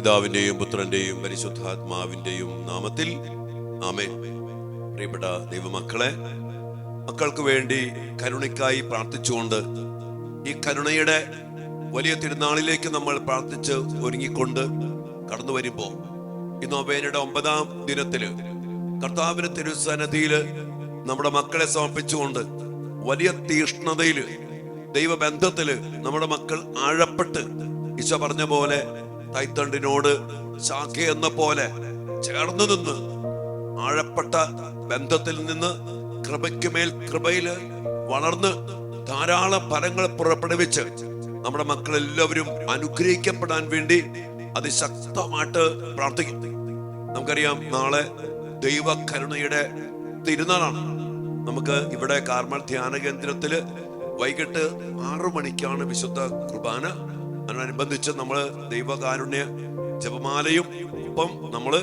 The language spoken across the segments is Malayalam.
പിതാവിന്റെയും പുത്രന്റെയും പരിശുദ്ധാത്മാവിന്റെയും നാമത്തിൽ ആമേൻ. പ്രിയപ്പെട്ട ദൈവമക്കളെ, മക്കൾക്ക് വേണ്ടി കരുണയ്ക്കായി പ്രാർത്ഥിച്ചുകൊണ്ട് ഈ കരുണയുടെ വലിയ തിരുനാളിലേക്ക് നമ്മൾ പ്രാർത്ഥിച്ച് ഒരുങ്ങിക്കൊണ്ട് കടന്നു വരുമ്പോൾ ഈ നൊവേനയുടെ 9ാം ദിനത്തില് കർത്താവിന്റെ തിരുസന്നിധിയില് നമ്മുടെ മക്കളെ സമർപ്പിച്ചുകൊണ്ട് വലിയ തീഷ്ണതയില് ദൈവബന്ധത്തില് നമ്മുടെ മക്കൾ ആഴപ്പെട്ട് ഈശോ പറഞ്ഞ പോലെ തൈത്തണ്ടിനോട് ശാഖ എന്ന പോലെ ചേർന്ന് നിന്ന് ആഴപ്പെട്ട ബന്ധത്തിൽ നിന്ന് കൃപയ്ക്കുമേൽ കൃപയില് വളർന്ന് ധാരാളം ഫലങ്ങൾ പുറപ്പെടുവിച്ച് നമ്മുടെ മക്കൾ എല്ലാവരും അനുഗ്രഹിക്കപ്പെടാൻ വേണ്ടി അതിശക്തമായിട്ട് പ്രാർത്ഥിക്കും. നമുക്കറിയാം, നാളെ ദൈവകരുണയുടെ തിരുനാളാണ്. നമുക്ക് ഇവിടെ കാർമൽ ധ്യാന കേന്ദ്രത്തില് വൈകിട്ട് 6 മണിക്കാണ് വിശുദ്ധ കുർബാന. അതിനനുബന്ധിച്ച് നമ്മള് ദൈവകാരുണ്യ ജപമാലയും ഒപ്പം നമ്മള്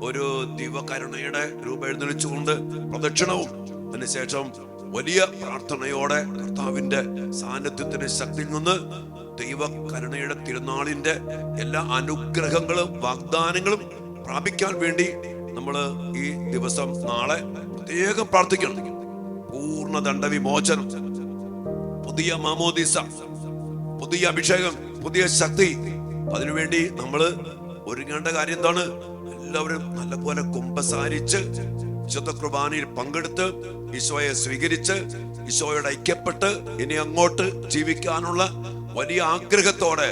ഒരു ദൈവകരുണയുടെ രൂപെഴുന്നള്ളിച്ചുകൊണ്ട് പ്രദക്ഷിണവും അതിനുശേഷം വലിയ പ്രാർത്ഥനയോടെ കർത്താവിന്റെ സാന്നിധ്യത്തിന്റെ ശക്തിയിൽ നിന്ന് ദൈവകരുണയുടെ തിരുനാളിന്റെ എല്ലാ അനുഗ്രഹങ്ങളും വാഗ്ദാനങ്ങളും പ്രാപിക്കാൻ വേണ്ടി നമ്മള് ഈ ദിവസം നാളെ പ്രത്യേകം പ്രാർത്ഥിക്കണം. പൂർണ്ണ ദണ്ഡവിമോചനം, പുതിയ മാമോദീസ, പുതിയ അഭിഷേകം, പുതിയ ശക്തി. അതിനുവേണ്ടി നമ്മള് ഒരുങ്ങേണ്ട കാര്യം എന്താണ്? എല്ലാവരും നല്ലപോലെ കുമ്പസാരിച്ച് വിശുദ്ധ കുർബാനയിൽ പങ്കെടുത്ത് ഈശോയെ സ്വീകരിച്ച് ഈശോയോട് ഐക്യപ്പെട്ട് ഇനി അങ്ങോട്ട് ജീവിക്കാനുള്ള വലിയ ആഗ്രഹത്തോടെ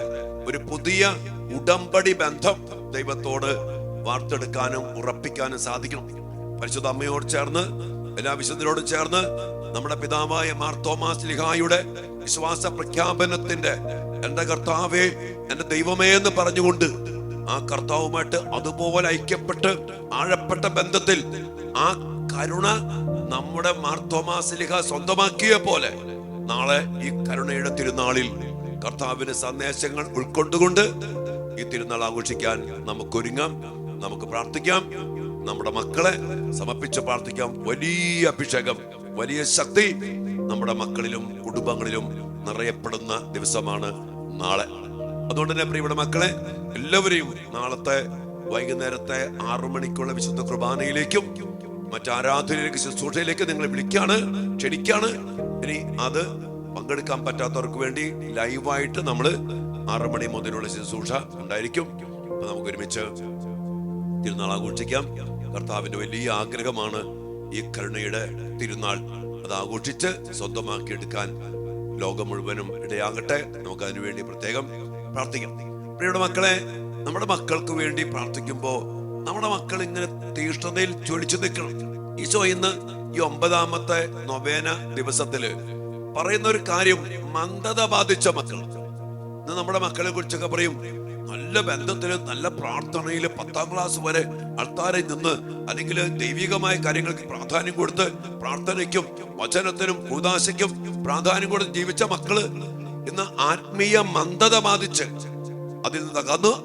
ഒരു പുതിയ ഉടമ്പടി ബന്ധം ദൈവത്തോട് വാർത്തെടുക്കാനും ഉറപ്പിക്കാനും സാധിക്കണം. പരിശുദ്ധ അമ്മയോട് ചേർന്ന് എല്ലാ വിശുദ്ധരോടും ചേർന്ന് നമ്മുടെ പിതാവായ മാർ തോമാസ് ശ്ലീഹായുടെ വിശ്വാസ പ്രഖ്യാപനത്തിന്റെ എന്റെ കർത്താവേ, എന്റെ ദൈവമേ എന്ന് പറഞ്ഞുകൊണ്ട് ആ കർത്താവുമായിട്ട് അതുപോലെ ഐക്യപ്പെട്ട് ആഴപ്പെട്ട ബന്ധത്തിൽ ആ കരുണ നമ്മുടെ മാർ തോമാസ് ശ്ലീഹ സ്വന്തമാക്കിയ പോലെ നാളെ ഈ കരുണയുടെ തിരുനാളിൽ കർത്താവിന്റെ സന്ദേശങ്ങൾ ഉൾക്കൊണ്ടുകൊണ്ട് ഈ തിരുനാൾ ആഘോഷിക്കാൻ നമുക്കൊരുങ്ങാം, നമുക്ക് പ്രാർത്ഥിക്കാം, നമ്മുടെ മക്കളെ സമർപ്പിച്ച് പ്രാർത്ഥിക്കാം. വലിയ അഭിഷേകം, വലിയ ശക്തി നമ്മുടെ മക്കളിലും കുടുംബങ്ങളിലും നിറയപ്പെടുന്ന ദിവസമാണ് നാളെ. അതുകൊണ്ട് തന്നെ പ്രിയപ്പെട്ട മക്കളെ, എല്ലാവരെയും നാളത്തെ വൈകുന്നേരത്തെ 6 മണിക്കുള്ള വിശുദ്ധ കുർബാനയിലേക്കും മറ്റ് ആരാധനയിലേക്ക്, ശുശ്രൂഷയിലേക്ക് നിങ്ങളെ വിളിക്കാണ്, ക്ഷണിക്കാണ്. ഇനി അത് പങ്കെടുക്കാൻ പറ്റാത്തവർക്ക് വേണ്ടി ലൈവായിട്ട് നമ്മള് 6 മണി മുതലുള്ള ശുശ്രൂഷ ഉണ്ടായിരിക്കും. അപ്പൊ നമുക്ക് ഒരുമിച്ച് തിരുനാൾ ആഘോഷിക്കാം. കർത്താവിന്റെ വലിയ ആഗ്രഹമാണ് ഈ കരുണയുടെ തിരുനാൾ. അത് ആഘോഷിച്ച് സ്വന്തമാക്കിയെടുക്കാൻ ലോകം മുഴുവനും ഇടയാകട്ടെ. നമുക്ക് അതിനുവേണ്ടി പ്രത്യേകം പ്രാർത്ഥിക്കാം. പ്രിയപ്പെട്ട മക്കളെ, നമ്മുടെ മക്കൾക്ക് വേണ്ടി പ്രാർത്ഥിക്കുമ്പോ നമ്മുടെ മക്കൾ ഇങ്ങനെ തീഷ്ണതയിൽ ജ്വലിച്ചു നിൽക്കണം. ഈശോ ഇന്ന് ഈ 9ാമത്തെ നൊവേന ദിവസത്തില് പറയുന്ന ഒരു കാര്യം, മന്ദത ബാധിച്ച മക്കൾ. ഇന്ന് നമ്മുടെ മക്കളെ കുറിച്ചൊക്കെ പറയും, നല്ല ബന്ധത്തില്, നല്ല പ്രാർത്ഥനയില് 10ാം ക്ലാസ് വരെ അൾത്താരയിൽ നിന്ന് അല്ലെങ്കിൽ ദൈവികമായ കാര്യങ്ങൾക്ക് പ്രാധാന്യം കൊടുത്ത് പ്രാർത്ഥനയ്ക്കും വചനത്തിനും കൂദാശയ്ക്കും പ്രാധാന്യം കൊടുത്ത് ജീവിച്ച മക്കള് ഇന്ന് ആത്മീയ മന്ദത ബാധിച്ച് അതിൽ നിന്ന്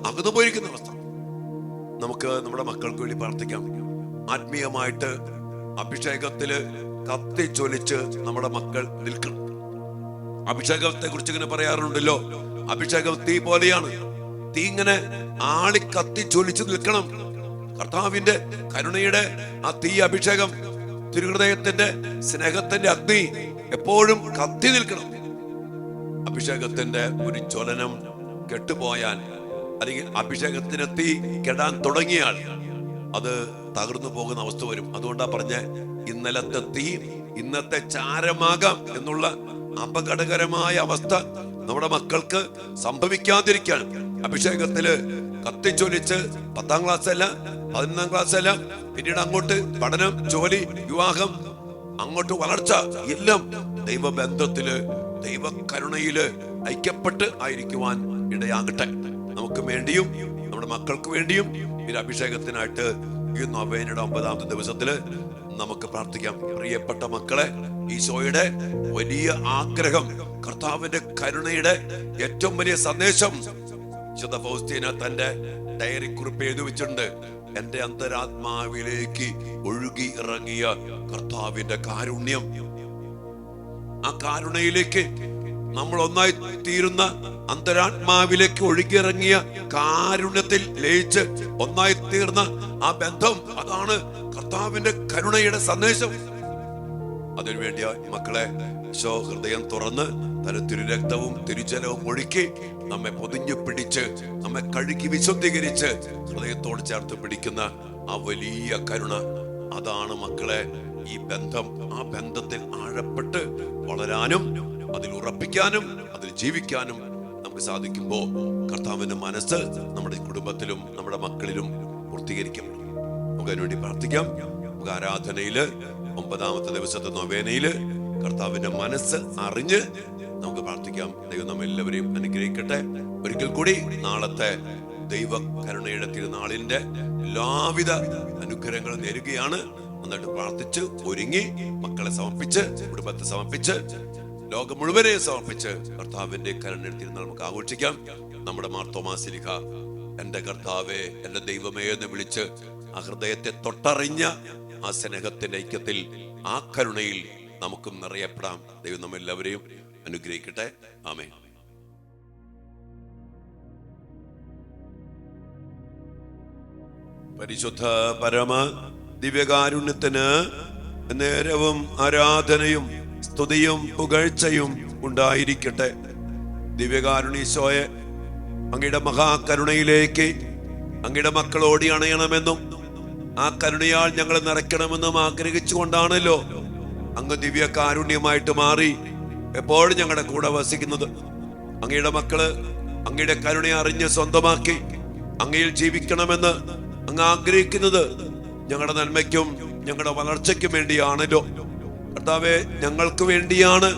അകന്നു പോയിരിക്കുന്ന അവസ്ഥ. നമുക്ക് നമ്മുടെ മക്കൾക്ക് വേണ്ടി പ്രാർത്ഥിക്കാം. ആത്മീയമായിട്ട് അഭിഷേകത്തില് കത്തി ജ്വലിച്ച് നമ്മുടെ മക്കൾ നിൽക്കണം. അഭിഷേകത്തെ കുറിച്ച് ഇങ്ങനെ പറയാറുണ്ടല്ലോ, അഭിഷേകം തീ പോലെയാണ്. തീ ഇങ്ങനെ ആളി കത്തി ജ്വലിച്ചു നിൽക്കണം. കർത്താവിന്റെ കരുണയുടെ ആ തീ അഭിഷേകം, തിരുഹൃദയത്തിന്റെ സ്നേഹത്തിന്റെ അഗ്നി എപ്പോഴും കത്തി നിൽക്കണം. അഭിഷേകത്തിന്റെ ഒരു ജ്വലനം കെട്ടുപോയാൽ, അല്ലെങ്കിൽ അഭിഷേകത്തിന്റെ തീ കെടാൻ തുടങ്ങിയാൽ അത് തകർന്നു പോകുന്ന അവസ്ഥ വരും. അതുകൊണ്ടാ പറഞ്ഞ ഇന്നലത്തെ തീ ഇന്നത്തെ ചാരമാകാം എന്നുള്ള അപകടകരമായ അവസ്ഥ നമ്മുടെ മക്കൾക്ക് സംഭവിക്കാതിരിക്കാൻ അഭിഷേകത്തില് കത്തിച്ചൊലിച്ച് 10ാം ക്ലാസ് അല്ല, 11ാം ക്ലാസ് അല്ല, പിന്നീട് അങ്ങോട്ട് പഠനം, ജോലി, വിവാഹം, അങ്ങോട്ട് വളർച്ച, എല്ലാം ദൈവബന്ധത്തില്, ദൈവകരുണയില് ഐക്യപ്പെട്ട് ആയിരിക്കുവാൻ ഇടയാകട്ടെ. നമുക്ക് വേണ്ടിയും നമ്മുടെ മക്കൾക്ക് വേണ്ടിയും ഈ അഭിഷേകത്തിനായിട്ട് ഈ നൊവേനയുടെ 9ാമത്തെ ദിവസത്തില് നമുക്ക് പ്രാർത്ഥിക്കാം. പ്രിയപ്പെട്ട മക്കളെ, ഈശോയുടെ വലിയ ആഗ്രഹം, കർത്താവിന്റെ കരുണയുടെ ഏറ്റവും വലിയ സന്ദേശം വിശുദ്ധ ഫൗസ്തീന തന്റെ ഡയറി കുറിപ്പ് എഴുതി വെച്ചിട്ടുണ്ട്. എന്റെ അന്തരാത്മാവിലേക്ക് ഒഴുകി ഇറങ്ങിയ കർത്താവിന്റെ കാരുണ്യം, ആ കാരുണയിലേക്ക് നമ്മൾ ഒന്നായി തീരുന്ന അന്തരാത്മാവിലേക്ക് ഒഴുകിയിറങ്ങിയ കാരുണ്യത്തിൽ ലയിച്ച് ഒന്നായി തീർന്ന ആ ബന്ധം, അതാണ് കർത്താവിന്റെ കരുണയുടെ സന്ദേശം. അതിനുവേണ്ടിയാ മക്കളെ ഹൃദയം തുറന്ന് തന്റെ തിരുരക്തവും തിരുജലവും ഒഴുക്കി നമ്മെ പൊതിഞ്ഞു പിടിച്ച് നമ്മെ കഴുകി വിശുദ്ധീകരിച്ച് ഹൃദയത്തോട് ചേർത്ത് പിടിക്കുന്ന ആ വലിയ കരുണ, അതാണ് മക്കളെ ഈ ബന്ധം. ആ ബന്ധത്തിൽ ആഴപ്പെട്ട് വളരാനും അതിൽ ഉറപ്പിക്കാനും അതിൽ ജീവിക്കാനും നമുക്ക് സാധിക്കുമ്പോൾ കർത്താവിന്റെ മനസ്സ് നമ്മുടെ കുടുംബത്തിലും നമ്മുടെ മക്കളിലും പൂർത്തീകരിക്കും. നമുക്ക് അതിനുവേണ്ടി പ്രാർത്ഥിക്കാം. നമുക്ക് ആരാധനയില് 9ാമത്തെ ദിവസത്തെ നൊവേനയില് കർത്താവിന്റെ മനസ്സ് അറിഞ്ഞ് നമുക്ക് പ്രാർത്ഥിക്കാം. ദൈവം നമ്മെല്ലാവരെയും അനുഗ്രഹിക്കട്ടെ. ഒരിക്കൽ കൂടി നാളത്തെ ദൈവ കരുണയുടെ തിരുനാളിന്റെ എല്ലാവിധ അനുഗ്രഹങ്ങളും നേരുകയാണ്. നന്നായിട്ട് പ്രാർത്ഥിച്ച് ഒരുങ്ങി മക്കളെ സമർപ്പിച്ച് കുടുംബത്തെ സമർപ്പിച്ച് ലോകം മുഴുവനെ സമർപ്പിച്ച് കർത്താവിന്റെ കരുണയുടെ തിരുനാൾ നമുക്ക് ആഘോഷിക്കാം. നമ്മുടെ മാർത്തോമാ ശ്ലീഹ എന്റെ കർത്താവേ എന്റെ ദൈവമേ എന്ന് വിളിച്ച് ആ ഹൃദയത്തെ തൊട്ടറിഞ്ഞ ആ സ്നേഹത്തിന്റെ ഐക്യത്തിൽ ആ കരുണയിൽ നമുക്കും നിറയപ്പെടാം. ദൈവം നമ്മെല്ലാവരെയും അനുഗ്രഹിക്കട്ടെ. ആമേൻ. പരിശുദ്ധ പരമ ദിവ്യകാരുണ്യത്തിന് നേരവും ആരാധനയും സ്തുതിയും പുകഴ്ചയും ഉണ്ടായിരിക്കട്ടെ. ദിവ്യകാരുണ്യീശോയെ, അങ്ങയുടെ മഹാകരുണയിലേക്ക് അങ്ങയുടെ മക്കൾ ഓടി അണയണമെന്നും ആ കരുണയാൽ ഞങ്ങളെ നിറയ്ക്കണമെന്നും ആഗ്രഹിച്ചുകൊണ്ടാണല്ലോ അങ്ങ് ദിവ്യ കാരുണ്യമായിട്ട് മാറി എപ്പോഴും ഞങ്ങളുടെ കൂടെ വസിക്കുന്നത്. അങ്ങയുടെ മക്കള് അങ്ങയുടെ കരുണയെ അറിഞ്ഞ് സ്വന്തമാക്കി അങ്ങയിൽ ജീവിക്കണമെന്ന് അങ്ങ് ആഗ്രഹിക്കുന്നത് ഞങ്ങളുടെ നന്മയ്ക്കും ഞങ്ങളുടെ വളർച്ചയ്ക്കും വേണ്ടിയാണല്ലോ. കർത്താവേ, ഞങ്ങൾക്ക് വേണ്ടിയാണ്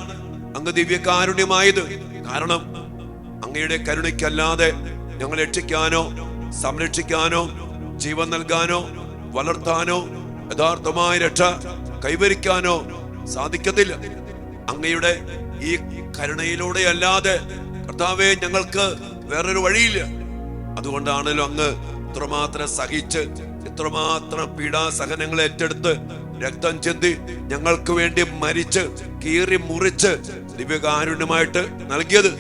അങ്ങ് ദിവ്യ കാരുണ്യമായത്. കാരണം അങ്ങയുടെ കരുണയ്ക്കല്ലാതെ ഞങ്ങളെ രക്ഷിക്കാനോ സംരക്ഷിക്കാനോ ജീവൻ നൽകാനോ വളർത്താനോ യഥാർത്ഥമായ രക്ഷ കൈവരിക്കാനോ സാധിക്കത്തില്ല. അങ്ങയുടെ ഈ കരുണയിലൂടെ അല്ലാതെ കർത്താവേ ഞങ്ങൾക്ക് വേറൊരു വഴിയില്ല. അതുകൊണ്ടാണല്ലോ അങ്ങ് ഇത്രമാത്രം സഹിച്ച് ഇത്രമാത്രം പീഡാസഹനങ്ങൾ ഏറ്റെടുത്ത് രക്തം ചെന്തി ഞങ്ങൾക്ക് വേണ്ടി മരിച്ച് കീറി മുറിച്ച് ദിവ്യകാരുണ്യമായിട്ട് നൽകിയത്.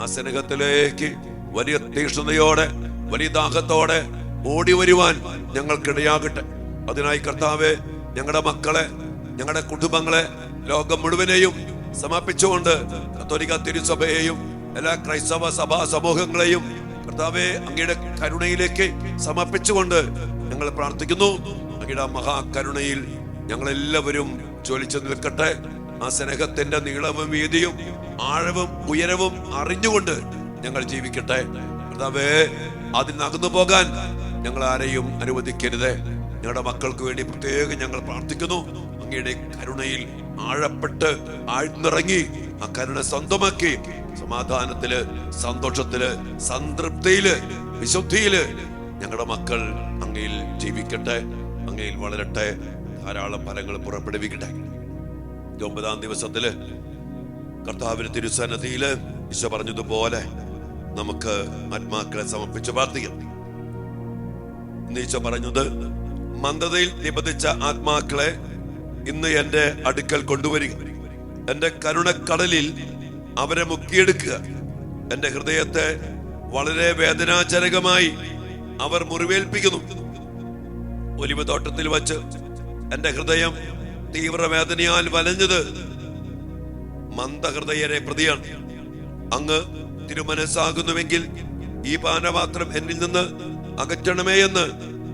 ആ സ്നേഹത്തിലേക്ക് വലിയ തീക്ഷ്ണതയോടെ വലിയ ദാഹത്തോടെ ഓടി വരുവാൻ ഞങ്ങൾക്കിടയാകട്ടെ. അതിനായി കർത്താവെ, ഞങ്ങളുടെ മക്കളെ ഞങ്ങളുടെ കുടുംബങ്ങളെ ലോകം മുഴുവനെയും സമർപ്പിച്ചുകൊണ്ട് കത്തോലിക്ക തിരുസഭയെയും എല്ലാ ക്രൈസ്തവ സഭാ സമൂഹങ്ങളെയും കർത്താവെ അങ്ങയുടെ കരുണയിലേക്ക് സമർപ്പിച്ചുകൊണ്ട് ഞങ്ങൾ പ്രാർത്ഥിക്കുന്നു. അങ്ങയുടെ മഹാകരുണയിൽ ഞങ്ങളെല്ലാവരും ജ്വലിച്ചു നിൽക്കട്ടെ. ആ സ്നേഹത്തിന്റെ നീളവും വീതിയും ആഴവും ഉയരവും അറിഞ്ഞുകൊണ്ട് ഞങ്ങൾ ജീവിക്കട്ടെ. കർത്താവേ, അതിൽ നകന്നു പോകാൻ ഞങ്ങൾ ആരെയും അനുവദിക്കരുത്. ഞങ്ങളുടെ മക്കൾക്ക് വേണ്ടി പ്രത്യേകം ഞങ്ങൾ പ്രാർത്ഥിക്കുന്നു. അങ്ങയുടെ കരുണയിൽ ആഴപ്പെട്ട് ആഴ്ന്നിറങ്ങി ആ കരുണ സ്വന്തമാക്കി സമാധാനത്തില് സന്തോഷത്തില് സംതൃപ്തിയില് വിശുദ്ധിയില് ഞങ്ങളുടെ മക്കൾ അങ്ങയിൽ ജീവിക്കട്ടെ, അങ്ങയിൽ വളരട്ടെ, ധാരാളം ഫലങ്ങൾ പുറപ്പെടുവിക്കട്ടെ. 9ാം ദിവസത്തില് കർത്താവിന്റെ തിരുസന്നിധിയില് ഈശോ പറഞ്ഞതുപോലെ നമുക്ക് ആത്മാക്കളെ സമർപ്പിച്ച് പ്രാർത്ഥിക്കാം. ഈശോ പറഞ്ഞത്, മന്ദതയിൽ നിബന്ധിച്ച ആത്മാക്കളെ ഇന്ന് എന്റെ അടുക്കൽ കൊണ്ടുവരിക. എന്റെ കരുണക്കടലിൽ അവരെ മുക്കിയെടുക്കുക. എന്റെ ഹൃദയത്തെ വളരെ വേദനാജനകമായി അവർ മുറിവേൽപ്പിക്കുന്നു. ഒലിവ് തോട്ടത്തിൽ വച്ച് എന്റെ ഹൃദയം തീവ്രവേദനയാൽ വലഞ്ഞത് മന്ദഹൃദയരെ പ്രതിയാണ്. അങ്ങ് തിരുമനസ്സാകുന്നുവെങ്കിൽ ഈ പാനപാത്രം എന്നിൽ നിന്ന് അകറ്റണമേ എന്ന്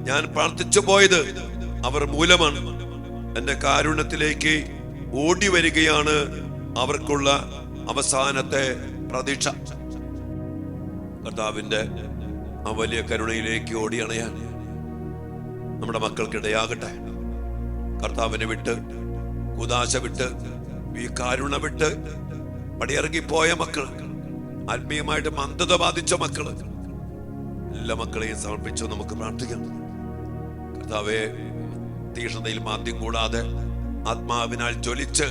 ഞാൻ പ്രാർത്ഥിച്ചു പോയത് അവർ മൂലമാണ്. എന്റെ കാരുണ്യത്തിലേക്ക് ഓടി വരികയാണ് അവർക്കുള്ള അവസാനത്തെ പ്രതീക്ഷ. കർത്താവിന്റെ ആ വലിയ കരുണയിലേക്ക് ഓടി അണയാൻ നമ്മുടെ മക്കൾക്കിടയാകട്ടെ. കർത്താവിനെ വിട്ട് കുദാശ വിട്ട് ഈ കാരുണ വിട്ട് പടിയിറങ്ങിപ്പോയ മക്കൾ, ആത്മീയമായിട്ട് മന്ദത ബാധിച്ച മക്കള്, എല്ലാ മക്കളെയും സമർപ്പിച്ചു നമുക്ക് പ്രാർത്ഥിക്കാം. കർത്താവെ, തീക്ഷ്ണതയിൽ മാന്ദ്യം കൂടാതെ ആത്മാവിനാൽ ജ്വലിച്ച്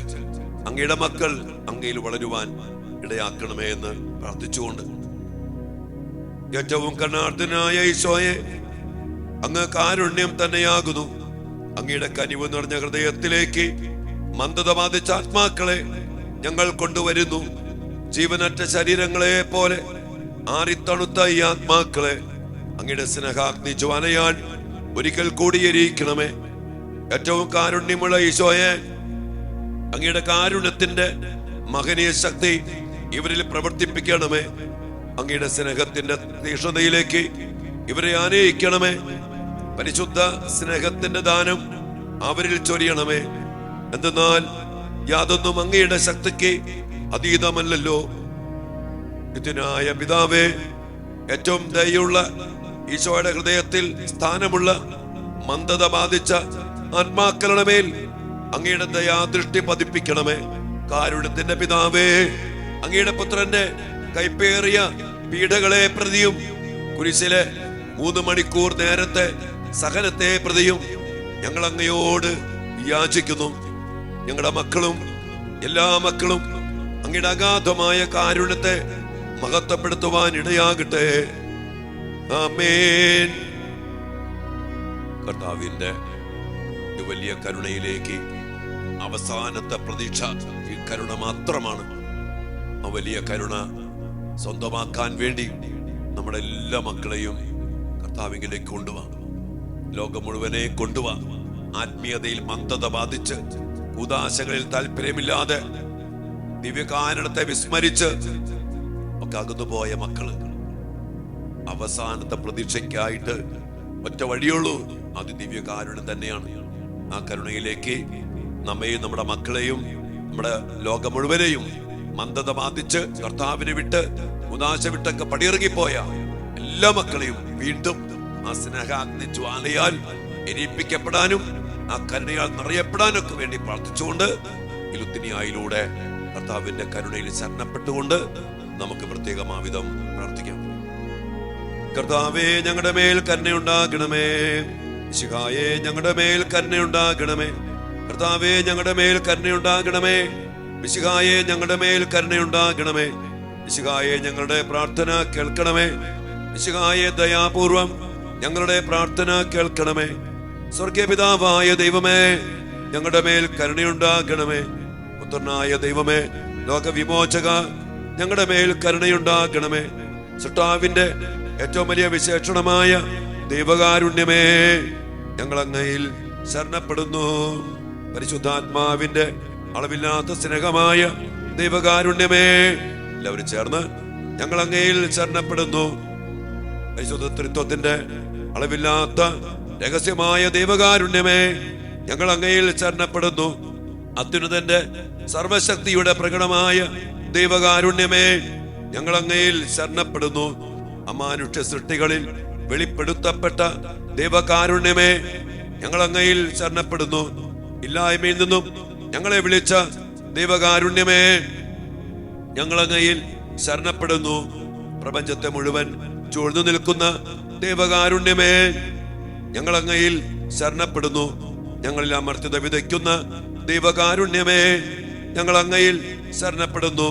അങ്ങയുടെ മക്കൾ അങ്ങയിൽ വളരുവാൻ ഇടയാക്കണമേ എന്ന് പ്രാർത്ഥിച്ചുകൊണ്ട്, ഏറ്റവും കരുണാർദ്ദനായ ഈശോയെ, അങ്ങ് കാരുണ്യം തന്നെയാകുന്നു. അങ്ങയുടെ കനിവ് നിറഞ്ഞ ഹൃദയത്തിലേക്ക് മന്ദത ബാധിച്ച ആത്മാക്കളെ ഞങ്ങൾ കൊണ്ടുവരുന്നു. ജീവനറ്റ ശരീരങ്ങളെ പോലെ ആറിത്തണുത്ത ഈ ആത്മാക്കളെ അങ്ങയുടെ സ്നേഹാഗ്നി ജ്വാലയാൽ ഒരിക്കൽ കൂടി എരിയിക്കണമേ. ഏറ്റവും കാരുണ്യമുള്ള ഈശോയെ, അങ്ങയുടെ കാരുണ്യത്തിന്റെ മഹനീയ ശക്തി ഇവരിൽ പ്രവർത്തിപ്പിക്കണമേ. അങ്ങയുടെ സ്നേഹത്തിന്റെ തീക്ഷ്ണതയിലേക്ക് ഇവരെ ആനയിക്കണമേ. പരിശുദ്ധ സ്നേഹത്തിന്റെ ദാനം അവരിൽ ചൊരിയണമേ. എന്തെന്നാൽ യാതൊന്നും അങ്ങയുടെ ശക്തിക്ക് അതീതമല്ലല്ലോ. നിത്യനായ പിതാവേ, ഏറ്റവും ദയുള്ള ഈശോയുടെ ഹൃദയത്തിൽ സ്ഥാനമുള്ള മന്ദത ബാധിച്ച ആത്മാക്കളുടെ മേൽ അങ്ങയുടെ ദയാദൃഷ്ടി പതിപ്പിക്കണമേ. കാരുണ്യത്തിന്റെ പിതാവേ, അങ്ങയുടെ പുത്രന്റെ കൈപ്പേറിയ പീഡകളെ പ്രതിയും കുരിശിലെ 3 മണിക്കൂർ നേരത്തെ സഹനത്തെ പ്രതിയും ഞങ്ങൾ അങ്ങയോട് യാചിക്കുന്നു. ഞങ്ങളുടെ മക്കളും എല്ലാ മക്കളും അങ്ങയുടെ അഗാധമായ കാരുണ്യത്തെ മഹത്വപ്പെടുത്തുവാൻ ഇടയാകട്ടെ. ആമേൻ. കർത്താവിന്റെ വലിയ കരുണയിലേക്ക് അവസാനത്തെ പ്രതീക്ഷ ഈ കരുണ മാത്രമാണ്. ആ വലിയ കരുണ സ്വന്തമാക്കാൻ വേണ്ടി നമ്മുടെ എല്ലാ മക്കളെയും കർത്താവിലേക്ക് കൊണ്ടുപോവാ. ലോകം മുഴുവനെ കൊണ്ടുപോവാ. ആത്മീയതയിൽ മന്ദത ബാധിച്ച് ഉദാശകളിൽ താല്പര്യമില്ലാതെ ദിവ്യകാരണത്തെ വിസ്മരിച്ച് ഒക്കെ അകന്നുപോയ മക്കള് അവസാനത്തെ പ്രതീക്ഷയ്ക്കായിട്ട് ഒറ്റ വഴിയുള്ളൂ, അത് ദിവ്യകാരുണ്യം തന്നെയാണ്. ആ കരുണയിലേക്ക് നമ്മയും നമ്മുടെ മക്കളെയും നമ്മുടെ ലോകം മുഴുവനെയും മന്ദത ബാധിച്ച് കർത്താവിനെ വിട്ട് ഉദാശ വിട്ടൊക്കെ പടിയിറങ്ങിപ്പോയ എല്ലാ മക്കളെയും വീണ്ടും ആ സ്നേഹാഗ്നി ജ്വാലയാൽ എരിപ്പിക്കപ്പെടാനും ആ കരുണയാൽ നിറയപ്പെടാനൊക്കെ വേണ്ടി പ്രാർത്ഥിച്ചുകൊണ്ട് ഈ ലുത്തിനിയായിലൂടെ കർത്താവിന്റെ കരുണയിൽ ശരണപ്പെട്ടുകൊണ്ട് നമുക്ക് പ്രത്യേകമാവിധം പ്രാർത്ഥിക്കാം. കർത്താവേ, ഞങ്ങളുടെ മേൽ കരുണയുണ്ടാകണമേ. മിശിഹായേ, ഞങ്ങളുടെ മേൽ കരുണയുണ്ടാകണമേ. കർത്താവേ, ഞങ്ങളുടെ മേൽ കരുണയുണ്ടാകണമേ. മിശിഹായേ, ഞങ്ങളുടെ മേൽ കരുണയുണ്ടാകണമേ. മിശിഹായേ, ഞങ്ങളുടെ പ്രാർത്ഥന കേൾക്കണമേ. മിശിഹായേ, ദയാപൂർവം ഞങ്ങളുടെ പ്രാർത്ഥന കേൾക്കണമേ. സ്വർഗീയ പിതാവായ ദൈവമേ, ഞങ്ങളുടെ മേൽ കരുണയുണ്ടാകണമേ. പുത്രനായ ദൈവമേ, ലോകവിമോചക, ഞങ്ങളുടെ മേൽ കരുണയുണ്ടാകണമേ. സൃഷ്ടാവിന്റെ ഏറ്റവും വലിയ വിശേഷണമായ ദൈവകാരുണ്യമേ, ഞങ്ങൾ അങ്ങയിൽ ശരണപ്പെടുന്നു. പരിശുദ്ധാത്മാവിന്റെ അളവില്ലാത്ത സ്നേഹമായ ദൈവകാരുണ്യമേ, എല്ലാവരും ചേർന്ന് ഞങ്ങൾ അങ്ങയിൽ ശരണപ്പെടുന്നു. പരിശുദ്ധ ത്രിത്വത്തിന്റെ അളവില്ലാത്ത രഹസ്യമായ ദൈവകാരുണ്യമേ, ഞങ്ങൾ അങ്ങയിൽ ശരണപ്പെടുന്നു. അത്യുന്നതന്റെ സർവശക്തിയുടെ പ്രകടമായ ദൈവകാരുണ്യമേ, ഞങ്ങൾ അങ്ങയിൽ ശരണപ്പെടുന്നു. അമാനുഷ്യ സൃഷ്ടികളിൽ വെളിപ്പെടുത്തപ്പെട്ട ദൈവകാരുണ്യമേ, ഞങ്ങൾ അങ്ങയിൽ ശരണപ്പെടുന്നു. ഇല്ലായ്മയിൽ നിന്നും ഞങ്ങളെ വിളിച്ച ദൈവകാരുണ്യമേ, ഞങ്ങൾ അങ്ങയിൽ ശരണപ്പെടുന്നു. പ്രപഞ്ചത്തെ മുഴുവൻ ചൂഴ്ന്നു നിൽക്കുന്ന ദൈവകാരുണ്യമേ, ഞങ്ങൾ അങ്ങയിൽ ശരണപ്പെടുന്നു. ഞങ്ങളിൽ അമർത്യത വിതയ്ക്കുന്ന ദൈവകാരുണ്യമേ, ഞങ്ങൾ അങ്ങയിൽ ശരണപ്പെടുന്നു.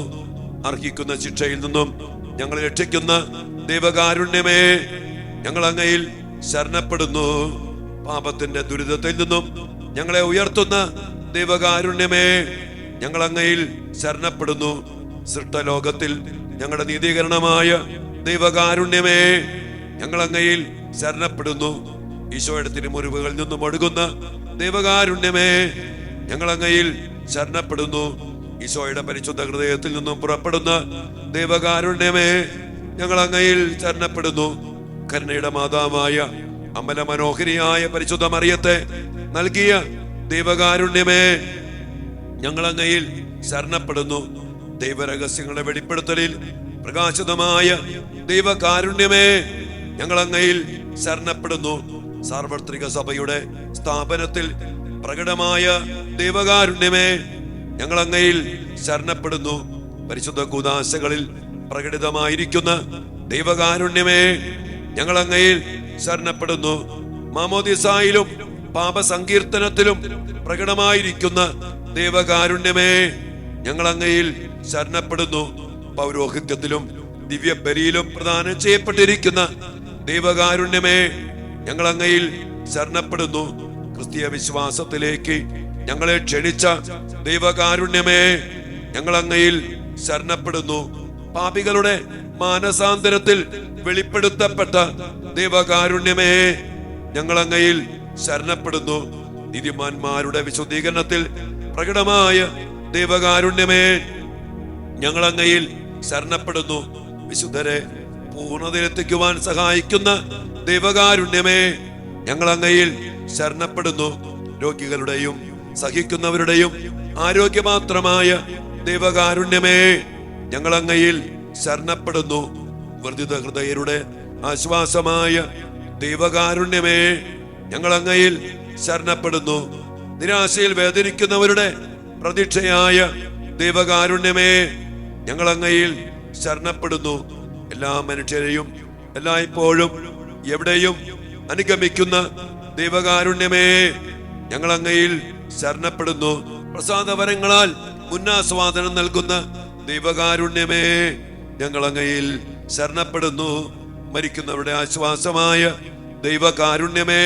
അർഹിക്കുന്ന ശിക്ഷയിൽ നിന്നും ഞങ്ങളെ രക്ഷിക്കുന്ന ദൈവകാരുണ്യമേ, ഞങ്ങൾ അങ്ങയിൽ ശരണപ്പെടുന്നു. പാപത്തിന്റെ ദുരിതത്തിൽ നിന്നും ഞങ്ങളെ ഉയർത്തുന്ന ദൈവകാരുണ്യമേ, ഞങ്ങൾ അങ്ങയിൽ ശരണപ്പെടുന്നു. സൃഷ്ടലോകത്തിൽ ഞങ്ങളുടെ നീതീകരണമായ ദൈവകാരുണ്യമേ, ഞങ്ങൾ അങ്ങയിൽ ശരണപ്പെടുന്നു. ഈശോയുടെ തിരുമുറിവുകളിൽ നിന്നും ഒഴുകുന്ന ദൈവകാരുണ്യമേ, ഞങ്ങൾ അങ്ങയിൽ ശരണപ്പെടുന്നു. ഈശോയുടെ പരിശുദ്ധ ഹൃദയത്തിൽ നിന്നും പുറപ്പെടുന്ന ദൈവകാരുണ്യമേ, ഞങ്ങൾ അങ്ങയിൽ ശരണപ്പെടുന്നു. കരുണയുടെ മാതാവായ അമല മനോഹരിയായ പരിശുദ്ധ മറിയത്തെ നൽകിയ ദൈവകാരുണ്യമേ, ഞങ്ങൾ അങ്ങയിൽ ശരണപ്പെടുന്നു. ദൈവരഹസ്യങ്ങളുടെ വെളിപ്പെടുത്തലിൽ പ്രകാശിതമായ ദൈവകാരുണ്യമേ, ഞങ്ങൾ അങ്ങയിൽ ശരണപ്പെടുന്നു. സാർവത്രിക സഭയുടെ സ്ഥാപനത്തിൽ പ്രകടമായ ദൈവകാരുണ്യമേ, ഞങ്ങൾ അങ്ങയിൽ ശരണപ്പെടുന്നു. പരിശുദ്ധ കൂദാശകളിൽ പ്രകടിതമായിരിക്കുന്ന ദൈവകാരുണ്യമേ, ഞങ്ങൾ അങ്ങയിൽ ശരണപ്പെടുന്നു. മാമോദിസായിലും പാപസങ്കീർത്തനത്തിലും പ്രകടമായിരിക്കുന്ന ദൈവകാരുണ്യമേ, ഞങ്ങൾ അങ്ങയിൽ ശരണപ്പെടുന്നു. പൗരോഹിത്യത്തിലും ദിവ്യബലിയിലും പ്രദാനം ചെയ്യപ്പെട്ടിരിക്കുന്ന ദൈവകാരുണ്യമേ, ഞങ്ങൾ അങ്ങയിൽ ശരണപ്പെടുന്നു. ക്രിസ്തീയ വിശ്വാസത്തിലേക്ക് ഞങ്ങളെ ക്ഷണിച്ച ദൈവകാരുണ്യമേ, ഞങ്ങൾ അങ്ങയിൽ ശരണപ്പെടുന്നു. പാപികളുടെ മാനസാന്തരത്തിൽ വെളിപ്പെടുത്തപ്പെട്ട ദൈവകാരുണ്യമേ, ഞങ്ങൾ അങ്ങയിൽ ശരണപ്പെടുന്നു. നീതിമാന്മാരുടെ വിശുദ്ധീകരണത്തിൽ പ്രകടമായ ദൈവകാരുണ്യമേ, ഞങ്ങൾ അങ്ങയിൽ ശരണപ്പെടുന്നു. വിശുദ്ധരെ പൂർണ്ണതയിലെത്തിക്കുവാൻ സഹായിക്കുന്ന ദൈവകാരുണ്യമേ, ഞങ്ങൾ അങ്ങയിൽ ശരണപ്പെടുന്നു. രോഗികളുടെയും സഹിക്കുന്നവരുടെയും ആരോഗ്യമാത്രമായ ദൈവകാരുണ്യമേ, ഞങ്ങൾ അങ്ങയിൽ ശരണപ്പെടുന്നു. വർദ്ധിത ഹൃദയരുടെ ആശ്വാസമായ ദൈവകാരുണ്യമേ, ഞങ്ങൾ അങ്ങയിൽ ശരണപ്പെടുന്നു. നിരാശയിൽ വേദനിക്കുന്നവരുടെ പ്രതീക്ഷയായ ദൈവകാരുണ്യമേ, ഞങ്ങൾ അങ്ങയിൽ ശരണപ്പെടുന്നു. എല്ലാ മനുഷ്യരെയും എല്ലായ്പ്പോഴും എവിടെയും അനുഗമിക്കുന്ന ദൈവകാരുണ്യമേ, ഞങ്ങൾ അങ്ങയിൽ ശരണപ്പെടുന്നു. പ്രസാദവരങ്ങളാൽ മുന്നാസ്വാദനം നൽകുന്ന ദൈവകാരുണ്യമേ, ഞങ്ങൾ അങ്ങയിൽ ശരണപ്പെടുന്നു. മരിക്കുന്നവരുടെ ആശ്വാസമായ ദൈവകാരുണ്യമേ,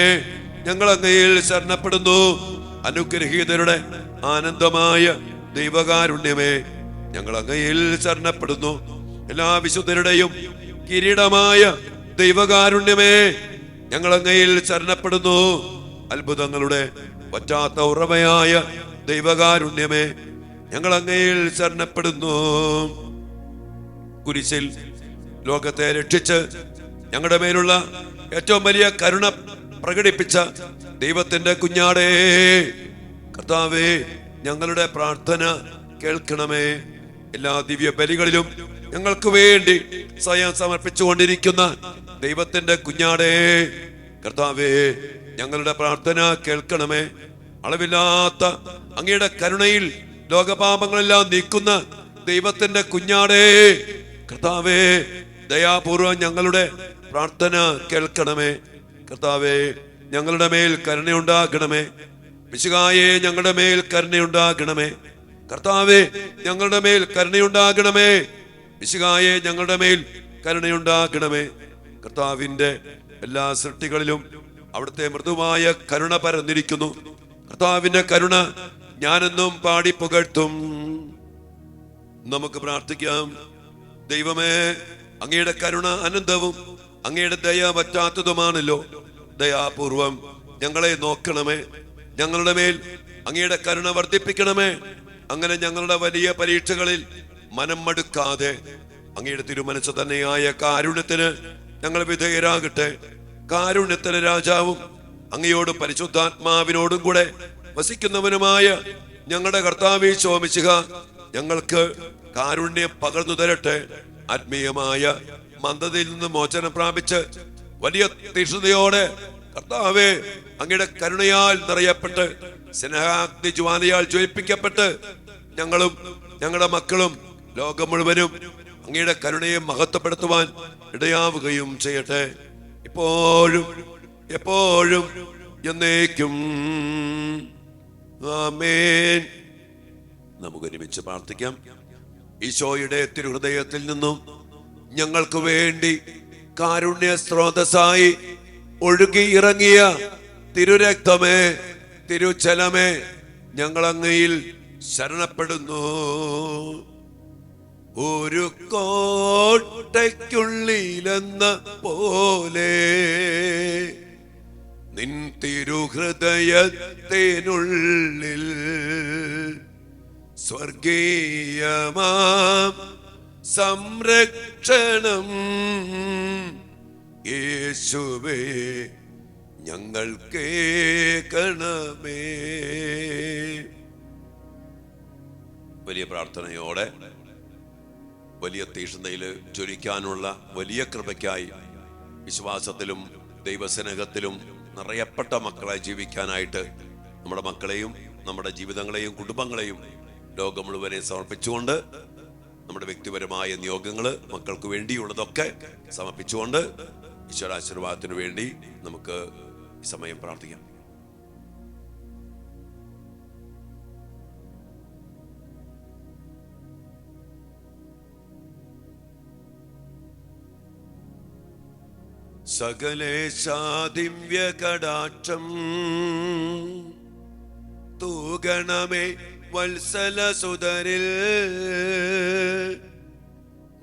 ഞങ്ങൾ അങ്ങയിൽ ശരണപ്പെടുന്നു. അനുഗ്രഹീതരുടെ ആനന്ദമായ ദൈവകാരുണ്യമേ, ഞങ്ങൾ അങ്ങയിൽ ശരണപ്പെടുന്നു. എല്ലാ വിശുദ്ധരുടെയും കിരീടമായ ദൈവകാരുണ്യമേ, ഞങ്ങൾ അങ്ങയിൽ ശരണപ്പെടുന്നു. അത്ഭുതങ്ങളുടെ പറ്റാത്ത ഉറവയായ ദൈവകാരുണ്യമേ, ഞങ്ങൾ അങ്ങയിൽ ശരണപ്പെടുന്നു. കുരിശിൽ ലോകത്തെ രക്ഷിച്ച് ഞങ്ങളുടെ മേലുള്ള ഏറ്റവും വലിയ കരുണ പ്രകടിപ്പിച്ച ദൈവത്തിന്റെ കുഞ്ഞാടേ, കർത്താവേ, ഞങ്ങളുടെ പ്രാർത്ഥന കേൾക്കണമേ. എല്ലാ ദിവ്യ ബലികളിലും ഞങ്ങൾക്ക് വേണ്ടി സ്വയം സമർപ്പിച്ചുകൊണ്ടിരിക്കുന്ന ദൈവത്തിന്റെ കുഞ്ഞാടേ, കർത്താവേ, ഞങ്ങളുടെ പ്രാർത്ഥന കേൾക്കണമേ. അളവില്ലാത്ത അങ്ങയുടെ കരുണയിൽ ലോകപാപങ്ങളെല്ലാം നീക്കുന്ന ദൈവത്തിന്റെ കുഞ്ഞാടേ, കർത്താവേ, ദയാപൂർവം ഞങ്ങളുടെ പ്രാർത്ഥന കേൾക്കണമേ. കർത്താവേ, ഞങ്ങളുടെ മേൽ കരുണയുണ്ടാകണമേ. മിശിഹായേ, ഞങ്ങളുടെ മേൽ കരുണയുണ്ടാകണമേ. കർത്താവേ, ഞങ്ങളുടെ മേൽ കരുണയുണ്ടാകണമേ. മിശിഹായേ, ഞങ്ങളുടെ മേൽ കരുണയുണ്ടാകണമേ. കർത്താവിന്റെ എല്ലാ സൃഷ്ടികളിലും അവിടുത്തെ മൃദുവായ കരുണ പരന്നിരിക്കുന്നു. കർത്താവിന്റെ കരുണ ഞാനെന്നും പാടി പുകഴ്ത്തും. നമുക്ക് പ്രാർത്ഥിക്കാം. ദൈവമേ, അങ്ങയുടെ കരുണ അനന്തവും അങ്ങയുടെ ദയ പറ്റാത്തതുമാണല്ലോ. ദയാപൂർവം ഞങ്ങളെ നോക്കണമേ. ഞങ്ങളുടെ മേൽ അങ്ങയുടെ കരുണ വർദ്ധിപ്പിക്കണമേ. അങ്ങനെ ഞങ്ങളുടെ വലിയ പരീക്ഷകളിൽ മനം മടുക്കാതെ അങ്ങയുടെ തിരുമനസ് തന്നെയായ കാരുണ്യത്തിന് ഞങ്ങൾ വിധേയരാകട്ടെ. കാരുണ്യത്തിന് രാജാവും അങ്ങയോട് പരിശുദ്ധാത്മാവിനോടും കൂടെ വസിക്കുന്നവനുമായ ഞങ്ങളുടെ കർത്താവേ ഈശോ മിശിഹ ഞങ്ങൾക്ക് കാരുണ്യം പകർന്നു തരട്ടെ. ആത്മീയമായ മന്ദതയിൽ നിന്ന് മോചനം പ്രാപിച്ച് വലിയ തീക്ഷ്ണതയോടെ കർത്താവേ, അങ്ങയുടെ കരുണയാൽ നിറയപ്പെട്ട് സ്നേഹാഗ്നി ജ്വാലയാൽ ജ്വലിപ്പിക്കപ്പെട്ട് ഞങ്ങളും ഞങ്ങളുടെ മക്കളും ലോകം മുഴുവനും അങ്ങയുടെ കരുണയെ മഹത്വപ്പെടുത്തുവാൻ ഇടയാവുകയും ചെയ്യട്ടെ. ഇപ്പോഴും എപ്പോഴും എന്നേക്കും. ആമേൻ. നമുക്ക് ഒരുമിച്ച് പ്രാർത്ഥിക്കാം. ഈശോയുടെ തിരുഹൃദയത്തിൽ നിന്നും ഞങ്ങൾക്ക് വേണ്ടി കാരുണ്യ സ്രോതസ്സായി ഒഴുകി ഇറങ്ങിയ തിരുരക്തമേ, തിരുച്ചലമേ, ഞങ്ങൾ അങ്ങയിൽ ശരണപ്പെടുന്നു. ഒരു കോട്ടയ്ക്കുള്ളിലെന്ന പോലെ നിൻ തിരുഹൃദയത്തിനുള്ളിൽ സ്വർഗീയമാം സംരക്ഷണം യേശുവേ ഞങ്ങൾ കേൾക്കണമേ. വലിയ പ്രാർത്ഥനയോടെ വലിയ തീഷ്ണതയിൽ ജ്വലിക്കാനുള്ള വലിയ കൃപയ്ക്കായി വിശ്വാസത്തിലും ദൈവസ്നേഹത്തിലും നിറയപ്പെട്ട മക്കളായി ജീവിക്കാനായിട്ട് നമ്മുടെ മക്കളെയും നമ്മുടെ ജീവിതങ്ങളെയും കുടുംബങ്ങളെയും ലോകം മുഴുവനെ സമർപ്പിച്ചുകൊണ്ട് നമ്മുടെ വ്യക്തിപരമായ നിയോഗങ്ങൾ മക്കൾക്ക് വേണ്ടിയുള്ളതൊക്കെ സമർപ്പിച്ചുകൊണ്ട് ഈശ്വരാശീർവാദത്തിനു വേണ്ടി നമുക്ക് ഈ സമയം പ്രാർത്ഥിക്കാം. സകലേശാ ദിവ്യ കടാക്ഷം തൂഗണമേ വത്സല സുതരിൽ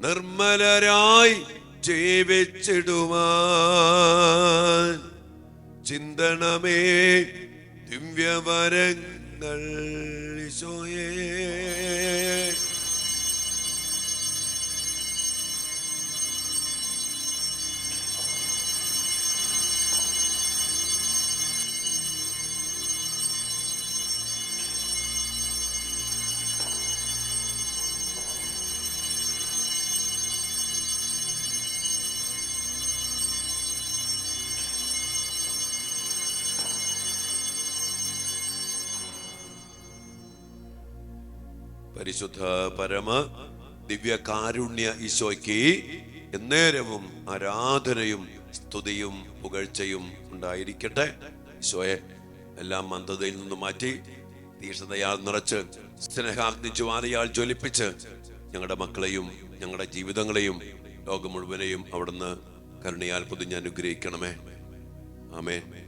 നിർമ്മലരായി ജീവിച്ചിടുവാൻ ചിന്തണമേ ദിവ്യവരങ്ങൾ ഈശോയേ. പരിശുദ്ധ പരമ ദിവ്യകാരുണ്യ ഈശോയ്ക്ക് എന്നേരവും ആരാധനയും സ്തുതിയും പുകഴ്ചയും ഉണ്ടായിരിക്കട്ടെ. ഈശോയെ എല്ലാ മന്ദതയിൽ നിന്നും മാറ്റി തീക്ഷ്ണതയാൽ നിറച്ച് സ്നേഹാഗ്നി ജ്വാലയാൽ ജ്വലിപ്പിച്ച് ഞങ്ങളുടെ മക്കളെയും ഞങ്ങളുടെ ജീവിതങ്ങളെയും ലോകം മുഴുവനെയും അവിടുന്ന് കരുണയാൽ പൊതിഞ്ഞ് അനുഗ്രഹിക്കണമേ. ആമേൻ.